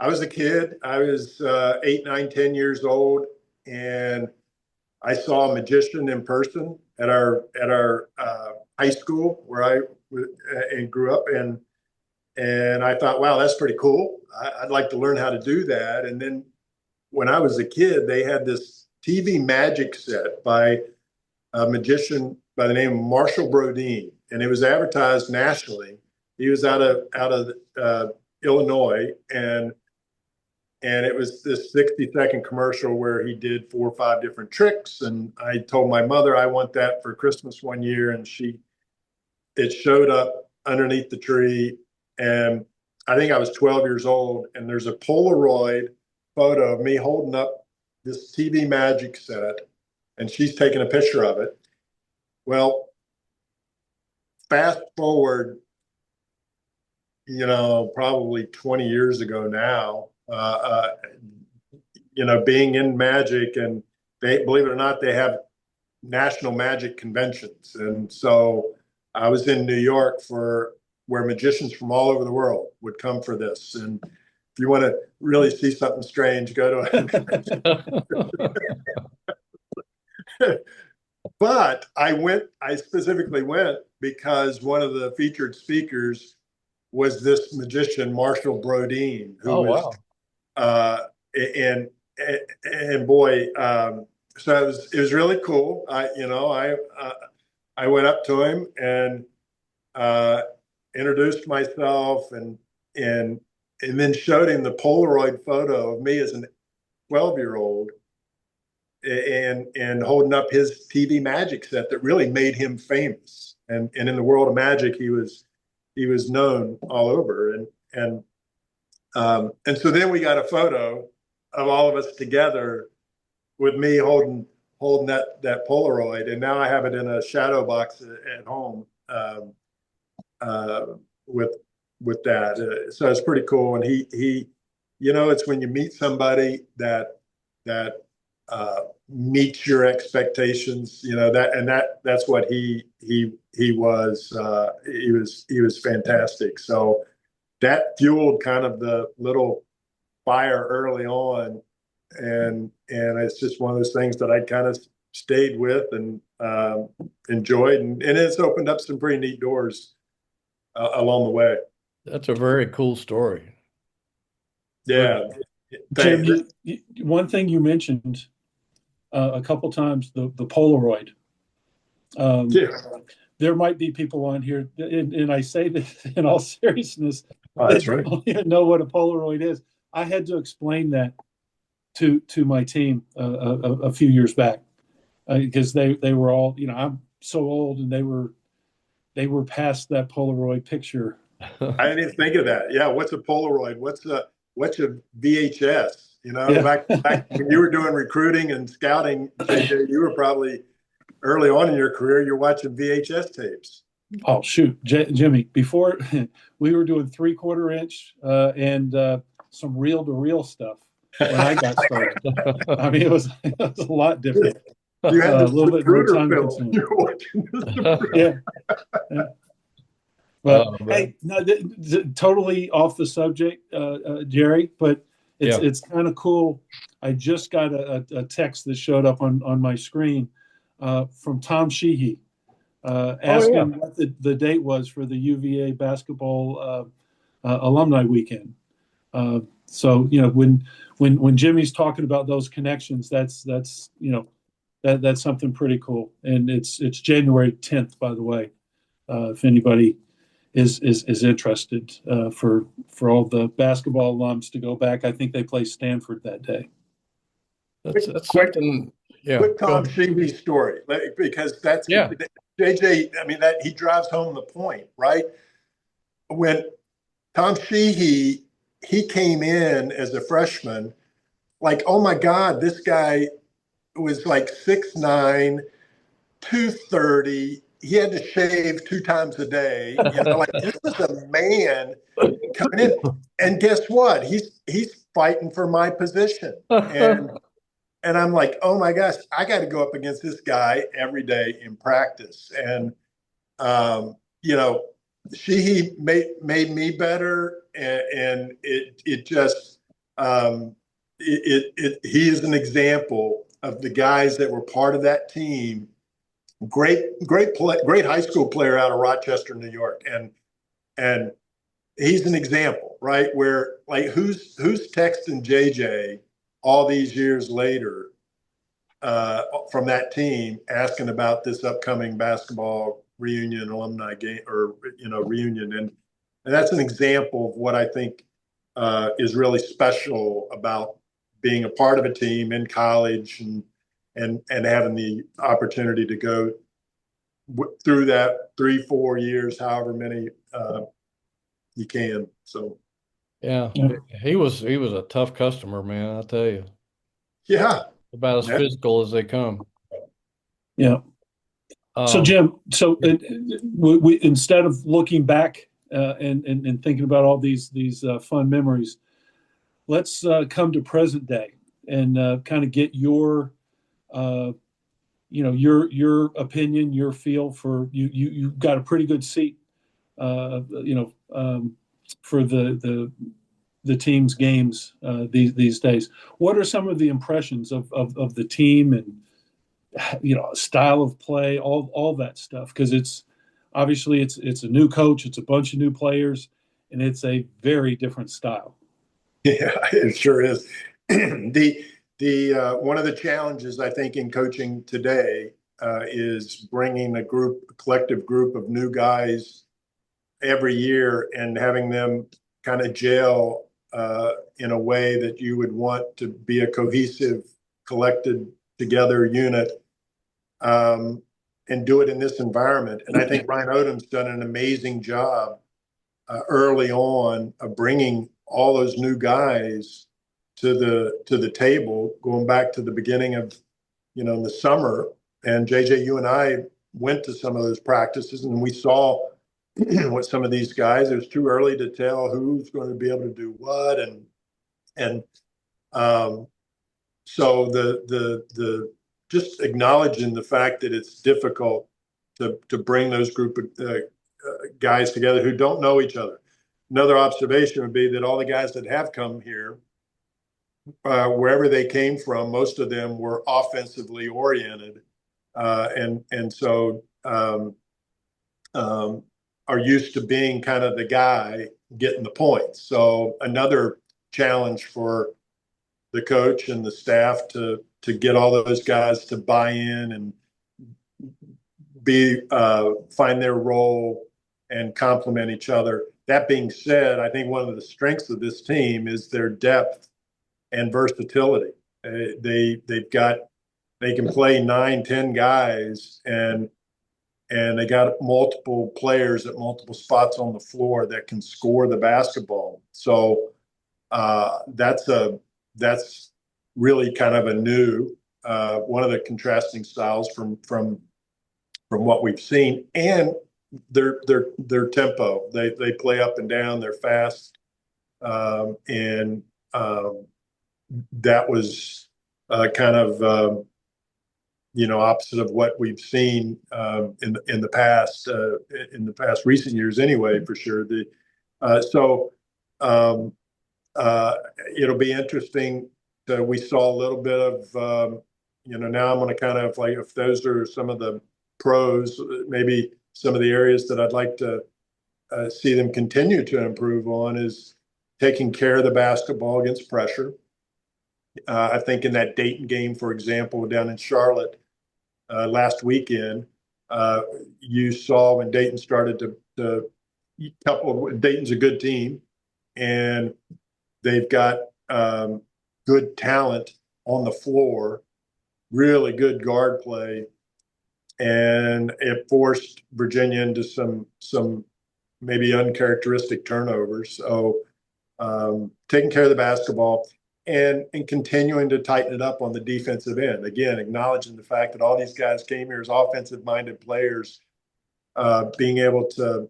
I was a kid. I was 8, 9, 10 years old, and I saw a magician in person at our high school where I and grew up, and I thought, wow, that's pretty cool. I'd like to learn how to do that. And then when I was a kid, they had this TV magic set by a magician by the name of Marshall Brodeen, and it was advertised nationally. He was out of Illinois, and it was this 60-second commercial where he did 4 or 5 different tricks. And I told my mother I want that for Christmas one year, and it showed up underneath the tree. And I think I was 12 years old, and there's a Polaroid photo of me holding up this TV magic set, and she's taking a picture of it. Well, fast forward, probably 20 years ago now, being in Magic, and they, believe it or not, they have national Magic conventions. And so I was in New York for where magicians from all over the world would come for this. And if you want to really see something strange, go to a convention. But I specifically went because one of the featured speakers was this magician, Marshall Brodeen, who Oh, was, wow. and, and boy, so it was really cool. I went up to him and introduced myself and then showed him the Polaroid photo of me as a 12-year-old and holding up his TV magic set that really made him famous. And in the world of magic, he was known all over. And so then we got a photo of all of us together with me holding that Polaroid, and now I have it in a shadow box at home with that. So it's pretty cool. And he, it's when you meet somebody that meets your expectations, that's what he was. He was fantastic. So that fueled kind of the little fire early on, and it's just one of those things that I kind of stayed with and enjoyed, and it's opened up some pretty neat doors along the way. That's a very cool story. Yeah. Jim, one thing you mentioned a couple times, the Polaroid. Yeah. There might be people on here, and I say this in all seriousness, That's that right. don't even know what a Polaroid is. I had to explain that to my team a few years back because they were all, I'm so old, and they were past that Polaroid picture. I didn't even think of that. Yeah, what's a Polaroid? What's a VHS? Yeah. Back when you were doing recruiting and scouting, JJ, you were probably early on in your career. You're watching VHS tapes. Oh shoot, Jimmy! Before we were doing 3/4 inch and some reel to reel stuff when I got started. I mean, it was a lot different. You had A this little bit more recruiter time film. consuming. You're watching this. Yeah. Yeah. But Oh, hey, no, totally off the subject, Jerry. But it's kind of cool. I just got a text that showed up on my screen from Tom Sheehy asking what the date was for the UVA basketball alumni weekend. So when Jimmy's talking about those connections, that's that's something pretty cool. And it's January 10th, by the way, if anybody is interested for all the basketball alums to go back. I think they play Stanford that day. That's something. Yeah. Quick Tom Sheehy story, because that's JJ. I mean, that he drives home the point, right? When Tom Sheehy, he came in as a freshman, like, oh my God, this guy was like 6'9", 230. He had to shave 2 times a day. Like, this is a man coming in. And guess what? He's fighting for my position. And I'm like, oh my gosh, I got to go up against this guy every day in practice. And she made me better, and it just he is an example of the guys that were part of that team. Great high school player out of Rochester, New York, and he's an example, right? Where, like, who's texting JJ all these years later from that team asking about this upcoming basketball reunion, alumni game, or reunion, and that's an example of what I think is really special about being a part of a team in college and having the opportunity to go through that 3-4 years, however many you can. So Yeah, he was a tough customer, man. I tell you, yeah, about as physical as they come. Yeah. So Jim, we instead of looking back and thinking about all these fun memories, let's come to present day and kind of get your your opinion, your feel for you've got a pretty good seat for the team's games these days. What are some of the impressions of the team and style of play, all that stuff? Because it's obviously it's a new coach, it's a bunch of new players, and it's a very different style. Yeah, it sure is. The one of the challenges I think in coaching today is bringing a collective group of new guys every year and having them kind of gel in a way that you would want to be a cohesive, collected together unit, and do it in this environment. And I think Ryan Odom's done an amazing job early on of bringing all those new guys to the table, going back to the beginning of in the summer. And JJ, you and I went to some of those practices, and we saw what some of these guys. It was too early to tell who's going to be able to do what, and so the just acknowledging the fact that it's difficult to bring those group of guys together who don't know each other. Another observation would be that all the guys that have come here, wherever they came from, most of them were offensively oriented, and so are used to being kind of the guy getting the points. So another challenge for the coach and the staff to get all those guys to buy in and find their role and complement each other. That being said, I think one of the strengths of this team is their depth and versatility. They can play 9-10 guys, and they got multiple players at multiple spots on the floor that can score the basketball. So that's really kind of a new one of the contrasting styles from what we've seen, and their tempo. They play up and down. They're fast, and that was kind of opposite of what we've seen in the past recent years anyway, for sure. It'll be interesting. We saw a little bit of now I'm going to kind of like, if those are some of the pros, maybe some of the areas that I'd like to see them continue to improve on is taking care of the basketball against pressure. I think in that Dayton game, for example, down in Charlotte last weekend, you saw when Dayton started to Dayton's a good team, and they've got good talent on the floor, really good guard play, and it forced Virginia into some maybe uncharacteristic turnovers. So taking care of the basketball and continuing to tighten it up on the defensive end. Again, acknowledging the fact that all these guys came here as offensive-minded players, being able to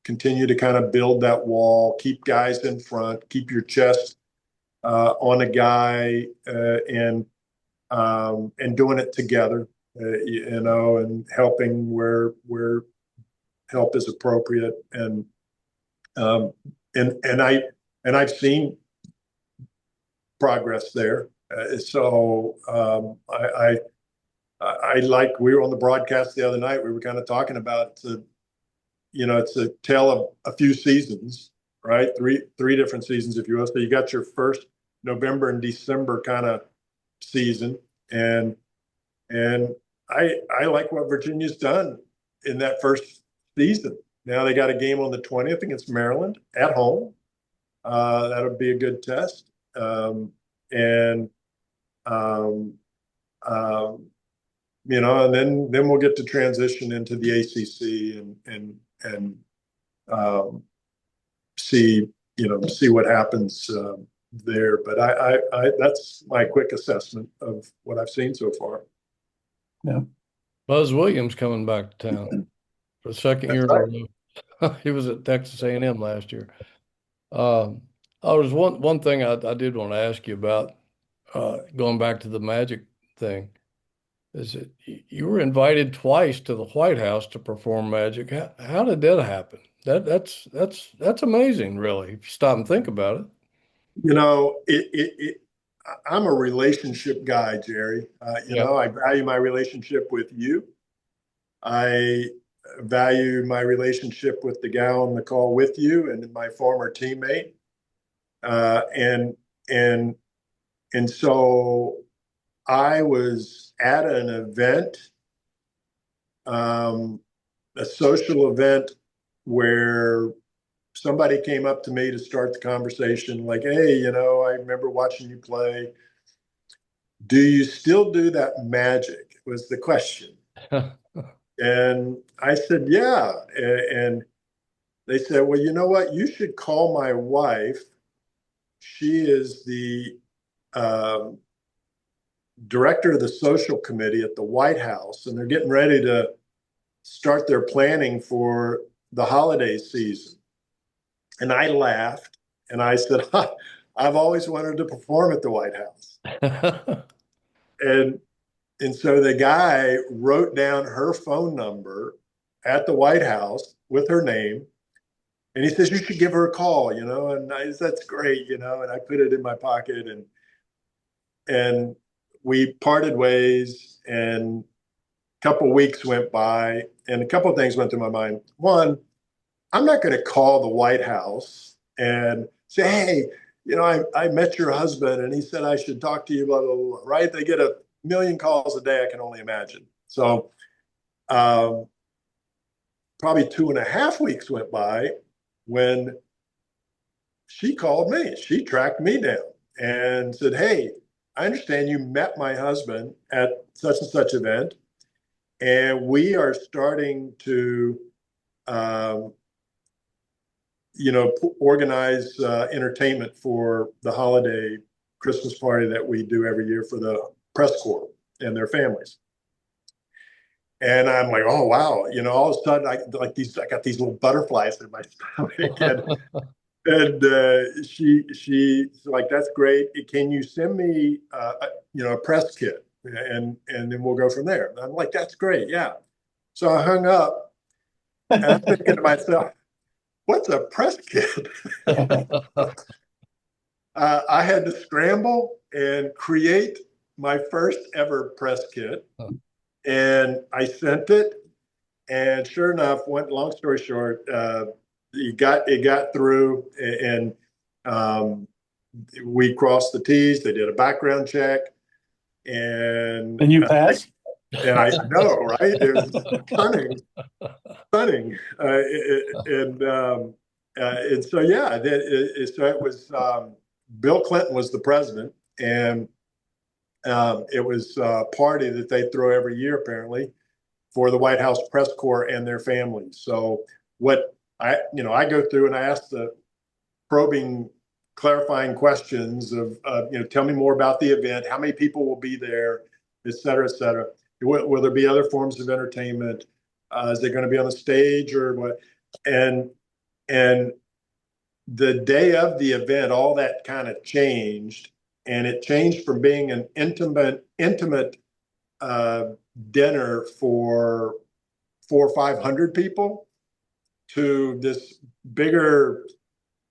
continue to kind of build that wall, keep guys in front, keep your chest on a guy, and doing it together, and helping where help is appropriate, and I've seen progress there. So I like, we were on the broadcast the other night. We were kind of talking about it's a tale of a few seasons, right? Three different seasons, if you will. So you got your first November and December kind of season, and I like what Virginia's done in that first season. Now they got a game on the 20th against Maryland at home. That'll be a good test. And then we'll get to transition into the ACC and see what happens there. But I that's my quick assessment of what I've seen so far. Yeah. Buzz Williams coming back to town for the second That's year in a right. row. He was at Texas A&M last year. Um, I was one thing I did want to ask you about, going back to the Magic thing, is that you were invited twice to the White House to perform Magic. How did that happen? That's amazing, really, if you stop and think about it. I'm a relationship guy, Jerry. Yeah. I value my relationship with you. I value my relationship with the gal on the call with you and my former teammate. Uh, and and and so I was at an event, um, a social event where somebody came up to me to start the conversation, like, "Hey, I remember watching you play. Do you still do that magic?" Was the question. And I said, "Yeah." And they said, "Well, you know what? You should call my wife. She is the um, director of the social committee at the White House, and they're getting ready to start their planning for the holiday season." And I laughed and I said, "I've always wanted to perform at the White House." And and so the guy wrote down her phone number at the White House with her name. And he says, "You should give her a call, and I said, "That's great, and I put it in my pocket, and we parted ways, and a couple of weeks went by, and a couple of things went through my mind. One, I'm not going to call the White House and say, "Hey, I met your husband and he said I should talk to you, blah, blah, blah," right? They get a million calls a day, I can only imagine. So um, probably 2.5 weeks went by when she called me. She tracked me down and said, "Hey, I understand you met my husband at such and such event, and we are starting to, um, organize entertainment for the holiday Christmas party that we do every year for the press corps and their families." And I'm like, "Oh wow!" All of a sudden, I got these little butterflies in my stomach, and she's like, "That's great. Can you send me a press kit, and then we'll go from there." And I'm like, "That's great, yeah." So I hung up, and I'm thinking to myself, "What's a press kit?" I had to scramble and create my first ever press kit, and I sent it. And sure enough, long story short, it got through, and um, we crossed the T's. They did a background check, and And you passed? I know, right? It was stunning, stunning, and so yeah, so it was. Bill Clinton was the president, and it was a party that they throw every year, apparently, for the White House press corps and their families. So what I go through and I ask the probing, clarifying questions of, tell me more about the event, how many people will be there, et cetera, et cetera. Will there be other forms of entertainment? Is it going to be on the stage or what? And and the day of the event, all that kind of changed, and it changed from being an intimate uh, dinner for 400 or 500 people to this bigger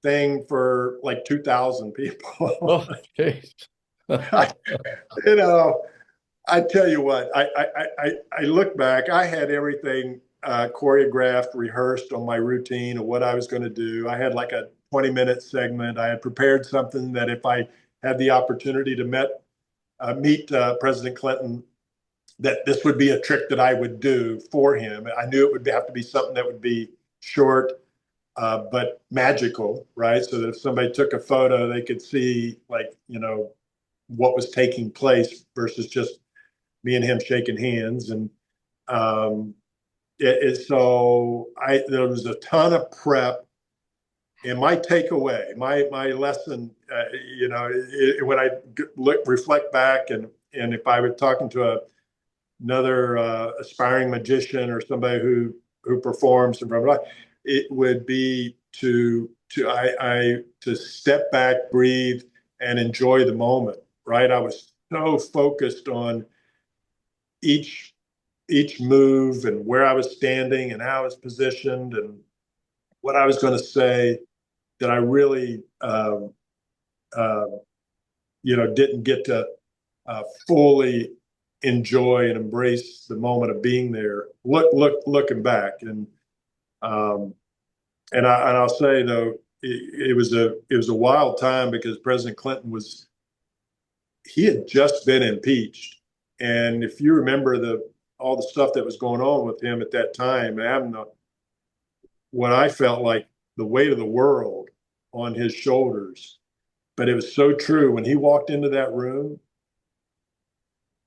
thing for like 2,000 people. Oh, geez. I, you know, I tell you what, I look back, I had everything choreographed, rehearsed on my routine of what I was going to do. I had like a 20-minute segment. I had prepared something that if I had the opportunity to meet President Clinton, that this would be a trick that I would do for him. I knew it would have to be something that would be short, but magical, right? So that if somebody took a photo, they could see, like, what was taking place versus just me and him shaking hands. And um, so there was a ton of prep. And my takeaway, my lesson, when I reflect back, and if I were talking to another aspiring magician or somebody who performs and blah, blah, blah, it would be to step back, breathe, and enjoy the moment. Right, I was so focused on each move and where I was standing and how I was positioned and what I was going to say that I really uh, didn't get to fully enjoy and embrace the moment of being there. Looking back, um, and I'll say though, it was a wild time because President Clinton he had just been impeached, and if you remember all the stuff that was going on with him at that time, having what I felt like the weight of the world on his shoulders. But it was so true when he walked into that room,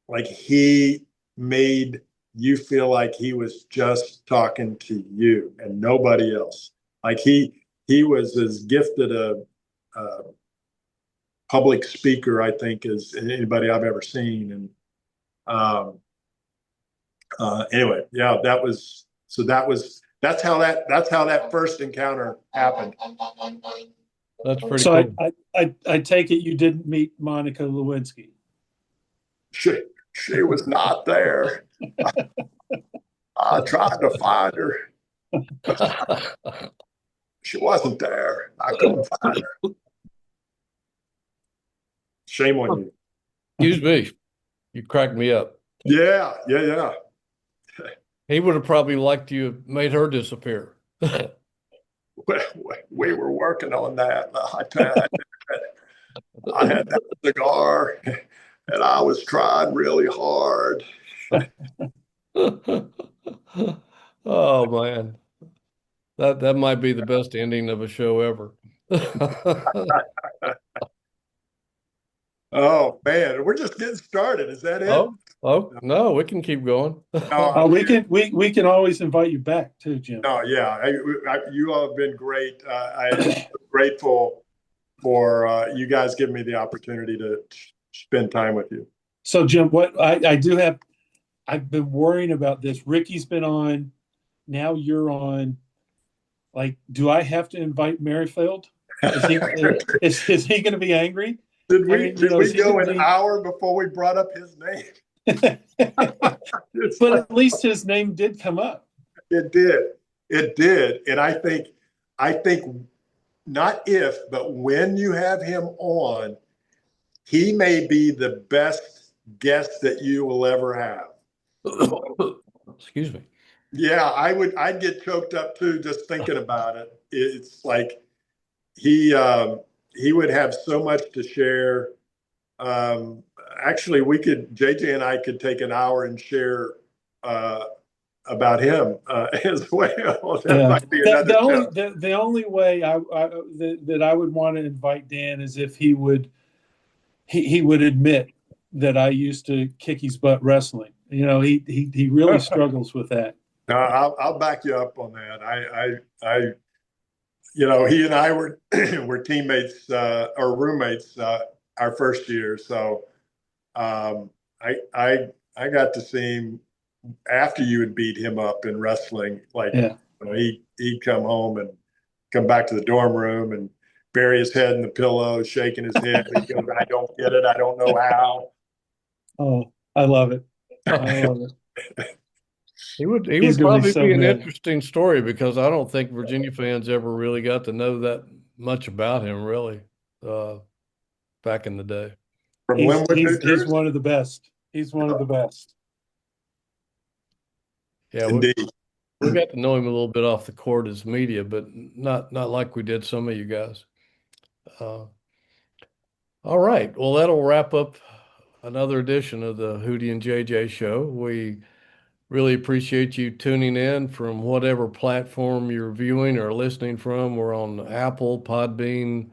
like he made you feel like he was just talking to you and nobody else. Like he was as gifted a public speaker, I think, as anybody I've ever seen. And anyway, yeah, that's how that first encounter happened. That's pretty So cool. I take it you didn't meet Monica Lewinsky. She was not there. I tried to find her. She wasn't there. I couldn't find her. Shame on you. Excuse me. You cracked me up. Yeah. He would have probably liked you have made her disappear. We were working on that. I had that cigar and I was trying really hard. Oh man. That might be the best ending of a show ever. Oh man, we're just getting started. Is that it? Oh no, we can keep going. No, We can always invite you back too, Jim. no, yeah. You all have been great. I'm grateful for you guys giving me the opportunity to spend time with you. So Jim, what I do have, I've been worrying about this. Ricky's been on, now you're on. Like, do I have to invite Merrifield? Is he is he going to be angry? Did we I mean, go an hour before we brought up his name? But at least his name did come up. It did, and I think not if, but when you have him on, he may be the best guest that you will ever have. Excuse me. Yeah, I'd get choked up too just thinking about it. It's like he would have so much to share. Actually, JJ and I could take an hour and share about him as well. That Yeah. might be another show. The only way that I would want to invite Dan is if he would admit that I used to kick his butt wrestling. You know, he really struggles with that. No, I'll back you up on that. He and I were were teammates or roommates our first year, so I got to see him after you had beat him up in wrestling. Like, yeah. He'd come home and come back to the dorm room and bury his head in the pillow, shaking his head. He goes, "I don't get it. I don't know how." Oh, I love it. I love it. He would He's gonna probably be so be an mad. interesting story because I don't think Virginia fans ever really got to know that much about him really back in the day. From Linwood, New He's Jersey. one of the best. He's one of the best. Yeah, Indeed. we got to know him a little bit off the court as media, but not like we did some of you guys. All right. Well, that'll wrap up another edition of the Hootie and JJ show. We really appreciate you tuning in from whatever platform you're viewing or listening from. We're on Apple, Podbean,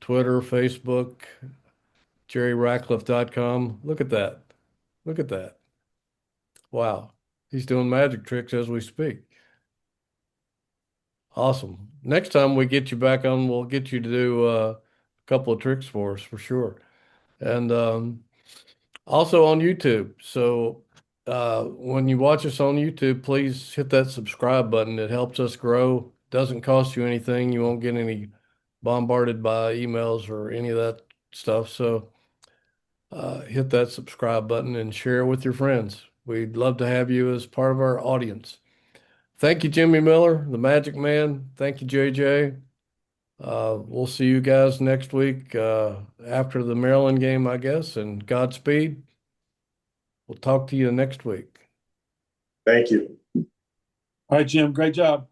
Twitter, Facebook, jerryratcliffe.com. Look at that. Look at that. Wow. He's doing magic tricks as we speak. Awesome. Next time we get you back on, we'll get you to do a couple of tricks for us for sure. And also on YouTube. So when you watch us on YouTube, please hit that subscribe button. It helps us grow. Doesn't cost you anything. You won't get any bombarded by emails or any of that stuff. So hit that subscribe button and share it with your friends. We'd love to have you as part of our audience. Thank you, Jimmy Miller, the Magic Man. Thank you, JJ. We'll see you guys next week after the Maryland game, I guess, and Godspeed. We'll talk to you next week. Thank you. All right, Jim, great job.